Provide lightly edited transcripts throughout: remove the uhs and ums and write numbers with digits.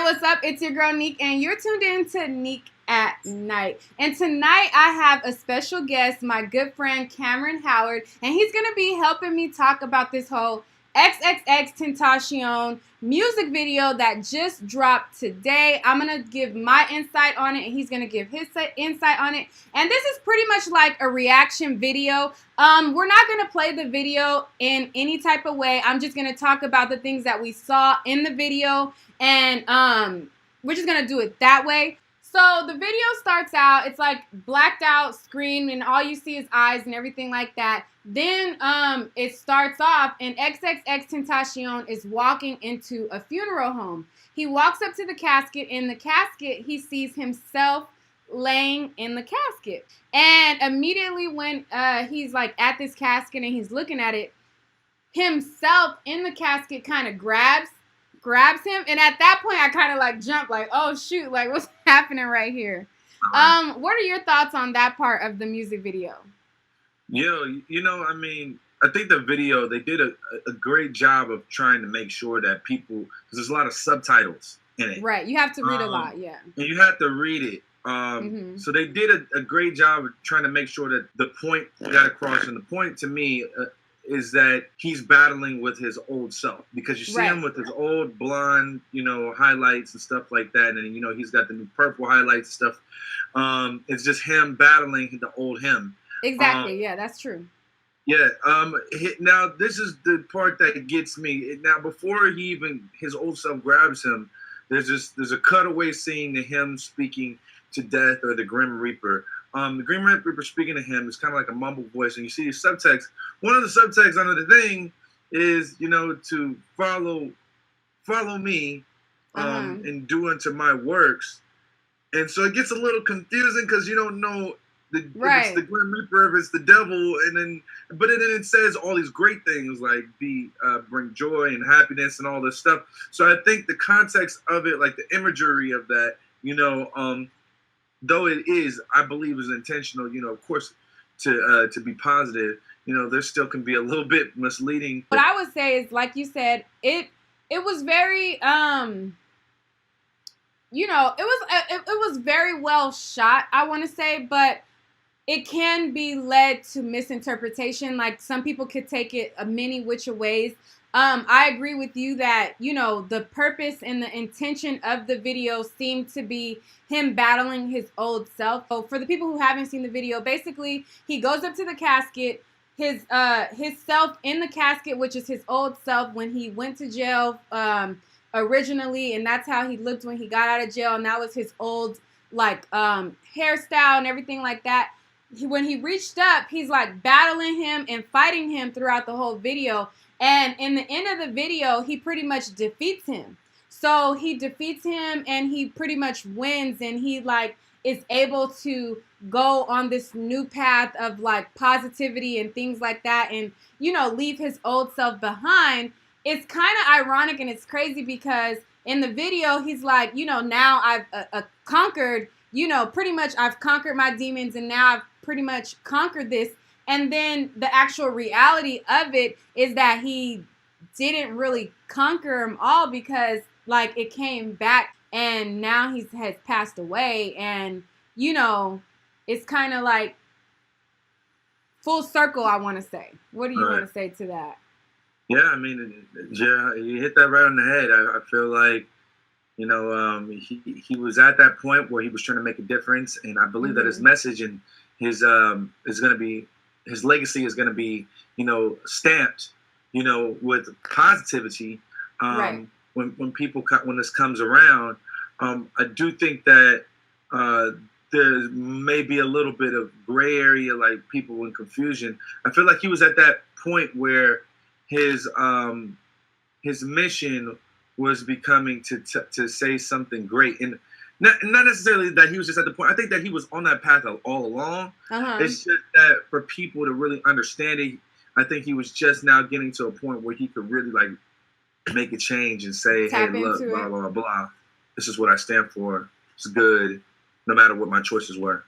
what's up? It's your girl Neek, and you're tuned in to Neek at Night. And tonight I have a special guest, my good friend Cameron Howard, and he's going to be helping me talk about this whole XXXTentacion music video that just dropped today. I'm going to give my insight on it, and he's going to give his insight on it. And this is pretty much like a reaction video. We're not going to play the video in any type of way. I'm just going to talk about the things that we saw in the video, and we're just going to do it that way. So the video starts out, it's like blacked out screen, and all you see is eyes and everything like that. Then it starts off, and XXXTentacion is walking into a funeral home. He walks up to the casket. In the casket, he sees himself laying in the casket. And immediately when he's like at this casket and he's looking at it, himself in the casket kind of grabs him, and at that point I kind of like jumped, like, oh shoot, like what's happening right here? What are your thoughts on that part of the music video? I mean, I think the video, they did a great job of trying to make sure that people, because there's a lot of subtitles in it. Right, you have to read a lot, yeah. And you have to read it. So they did a great job of trying to make sure that the point got across, and the point to me is that he's battling with his old self, because you see him with his old blonde, highlights and stuff like that, and he's got the new purple highlights and stuff. It's just him battling the old him. Exactly. Yeah, that's true. Yeah. Now this is the part that gets me. Now before his old self grabs him, there's a cutaway scene to him speaking to Death, or the Grim Reaper. The Grim Reaper speaking to him is kind of like a mumble voice, and you see his subtext. One of the subtexts under the thing is, to follow me, and do unto my works. And so it gets a little confusing because you don't know if it's the Grim Reaper, if it's the devil, but then it says all these great things like bring joy and happiness and all this stuff. So I think the context of it, like the imagery of that, though it is, I believe, is intentional, of course, to be positive, there still can be a little bit misleading. What I would say is, like you said, it was very, it was very well shot, I want to say, but it can be led to misinterpretation. Like, some people could take it many which ways. I agree with you that, the purpose and the intention of the video seemed to be him battling his old self. So for the people who haven't seen the video, basically he goes up to the casket, his self in the casket, which is his old self when he went to jail originally, and that's how he looked when he got out of jail, and that was his old hairstyle and everything like that. When he reached up, he's like battling him and fighting him throughout the whole video. And in the end of the video, he pretty much defeats him. So he defeats him and he pretty much wins, and he is able to go on this new path of positivity and things like that, and leave his old self behind. It's kind of ironic and it's crazy because in the video he's like, now I've conquered, pretty much I've conquered my demons, and now I've pretty much conquered this. And then the actual reality of it is that he didn't really conquer them all, because it came back, and now he has passed away, and it's kind of like full circle, I want to say. What do you want to say to that? Yeah, I mean, yeah, you hit that right on the head. I feel like he was at that point where he was trying to make a difference, and I believe that his message and his is going to be, his legacy is going to be, stamped, with positivity. When this comes around, I do think that there may be a little bit of gray area, like people in confusion. I feel like he was at that point where his mission was becoming to say something great, and not necessarily that he was just at the point. I think that he was on that path all along. It's just that for people to really understand it, I think he was just now getting to a point where he could really make a change and say, hey, look, blah, blah, blah. This is what I stand for. It's good, no matter what my choices were,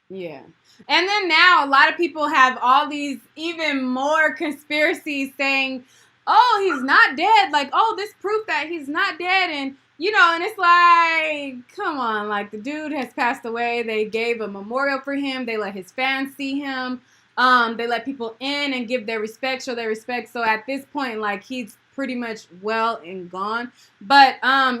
Yeah. And then now a lot of people have all these even more conspiracies saying, oh, he's not dead. Like, oh, this proof that he's not dead. And, you know, and it's like, come on. Like, the dude has passed away. They gave a memorial for him. They let his fans see him. They let people in and give their respect, show their respect. So at this point, like, he's pretty much well and gone. But,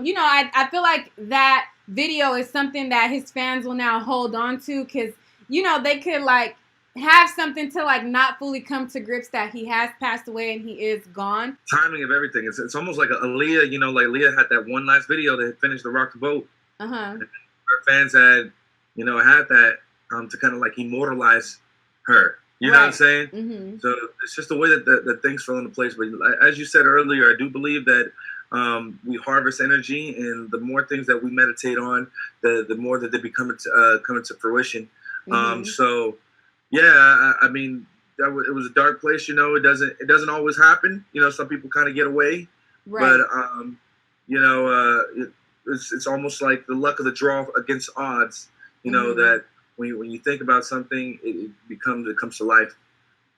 you know, I feel like that video is something that his fans will now hold on to because, you know, they could, like, have something to, like, not fully come to grips that he has passed away and he is gone. Timing of everything. It's almost like Aaliyah, you know, like Aaliyah had that one last video that had finished the Rock the Boat. Uh-huh. Her fans had, you know, had that to kind of like immortalize her. You know what I'm saying? Mm-hmm. So it's just the way that things fall into place. But as you said earlier, I do believe that we harvest energy, and the more things that we meditate on, the more that they become coming to fruition. Mm-hmm. So yeah, I mean, it was a dark place. You know, it doesn't always happen. You know, some people kind of get away, but you know, it's almost like the luck of the draw against odds. You know that. When you think about something, it comes to life.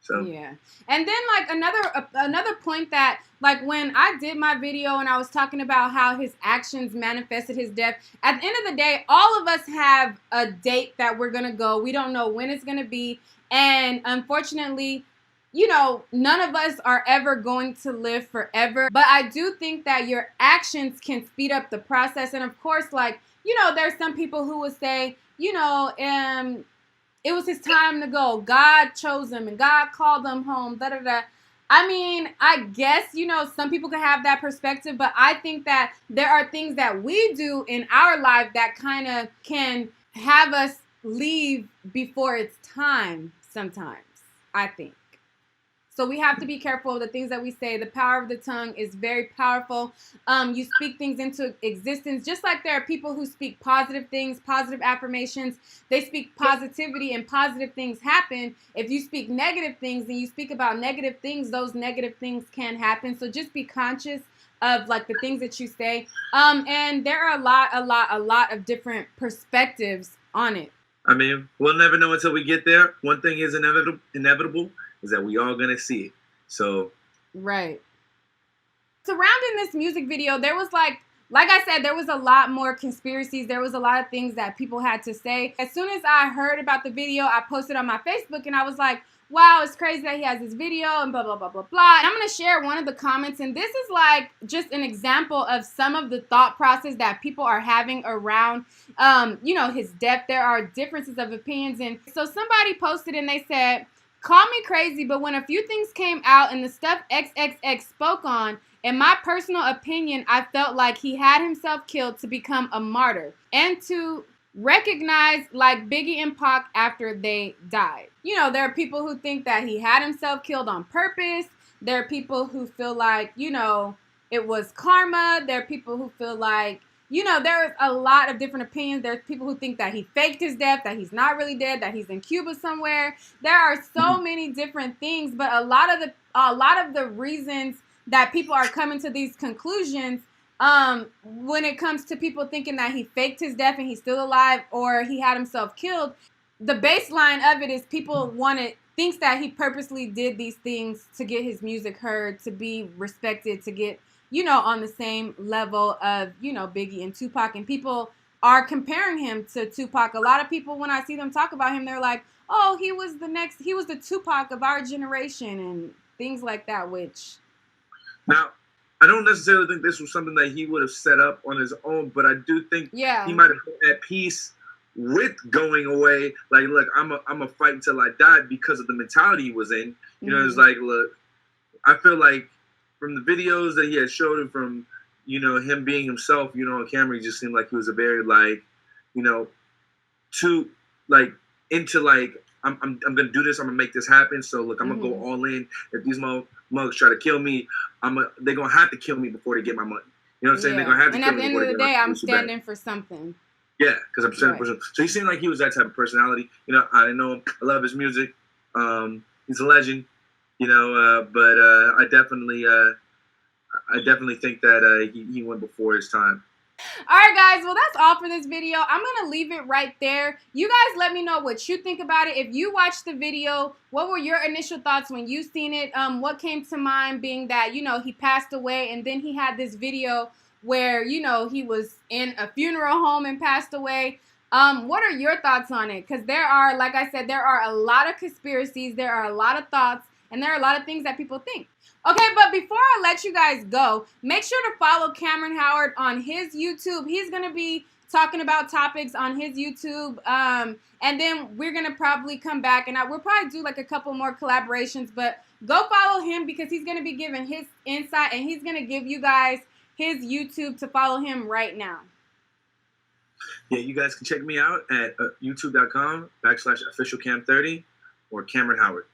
So yeah, and then like another point that like when I did my video and I was talking about how his actions manifested his death. At the end of the day, all of us have a date that we're gonna go. We don't know when it's gonna be, and unfortunately, you know, none of us are ever going to live forever. But I do think that your actions can speed up the process, and of course, like you know, there's some people who would say, you know, it was his time to go. God chose him and God called him home. Da da da. I mean, I guess, you know, some people could have that perspective, but I think that there are things that we do in our life that kind of can have us leave before it's time sometimes, I think. So we have to be careful of the things that we say. The power of the tongue is very powerful. You speak things into existence. Just like there are people who speak positive things, positive affirmations. They speak positivity and positive things happen. If you speak negative things and you speak about negative things, those negative things can happen. So just be conscious of like the things that you say. And there are a lot of different perspectives on it. I mean, we'll never know until we get there. One thing is inevitable. Is that we all gonna see it. So right. Surrounding this music video, there was like I said, there was a lot more conspiracies. There was a lot of things that people had to say. As soon as I heard about the video, I posted on my Facebook and I was like, wow, it's crazy that he has this video and blah, blah, blah, blah, blah. And I'm going to share one of the comments. And this is like just an example of some of the thought process that people are having around, you know, his death. There are differences of opinions. And so somebody posted and they said, call me crazy, but when a few things came out and the stuff XXX spoke on, in my personal opinion, I felt like he had himself killed to become a martyr and to recognize like Biggie and Pac after they died. You know, there are people who think that he had himself killed on purpose. There are people who feel like, you know, it was karma. There are people who feel like, you know, there's a lot of different opinions. There's people who think that he faked his death, that he's not really dead, that he's in Cuba somewhere. There are so many different things, but a lot of the reasons that people are coming to these conclusions, when it comes to people thinking that he faked his death and he's still alive or he had himself killed, the baseline of it is people thinks that he purposely did these things to get his music heard, to be respected, to get, you know, on the same level of, you know, Biggie and Tupac. And people are comparing him to Tupac. A lot of people, when I see them talk about him, they're like, oh, he was the Tupac of our generation and things like that, which... Now, I don't necessarily think this was something that he would have set up on his own, but I do think he might have been at peace with going away. Like, look, I'm a fight until I die because of the mentality he was in. You know, it's like, look, I feel like from the videos that he had showed him from, you know, him being himself, you know, on camera, he just seemed like he was a very, like, you know, into like, I'm gonna do this, I'm gonna make this happen. So look, I'm gonna go all in. If these mugs try to kill me, they're gonna have to kill me before they get my money. You know what I'm saying? They're gonna have to kill me. And at the end of the day, I'm standing for something. Yeah, because I'm standing for something. So he seemed like he was that type of personality. You know, I know him. I love his music. He's a legend. You know, but I definitely think that he went before his time. All right, guys. Well, that's all for this video. I'm going to leave it right there. You guys let me know what you think about it. If you watched the video, what were your initial thoughts when you seen it? What came to mind being that, you know, he passed away and then he had this video where, you know, he was in a funeral home and passed away. What are your thoughts on it? Because there are, like I said, there are a lot of conspiracies. There are a lot of thoughts. And there are a lot of things that people think. Okay, but before I let you guys go, make sure to follow Cameron Howard on his YouTube. He's going to be talking about topics on his YouTube. And then we're going to probably come back and we'll probably do like a couple more collaborations. But go follow him because he's going to be giving his insight and he's going to give you guys his YouTube to follow him right now. Yeah, you guys can check me out at youtube.com/officialcam30 or Cameron Howard.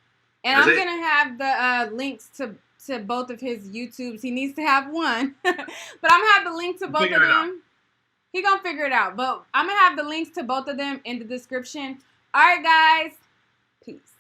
And I'm going to have the links to both of his YouTubes. He needs to have one. But I'm going to have the link to both of them. He's going to figure it out. But I'm going to have the links to both of them in the description. All right, guys. Peace.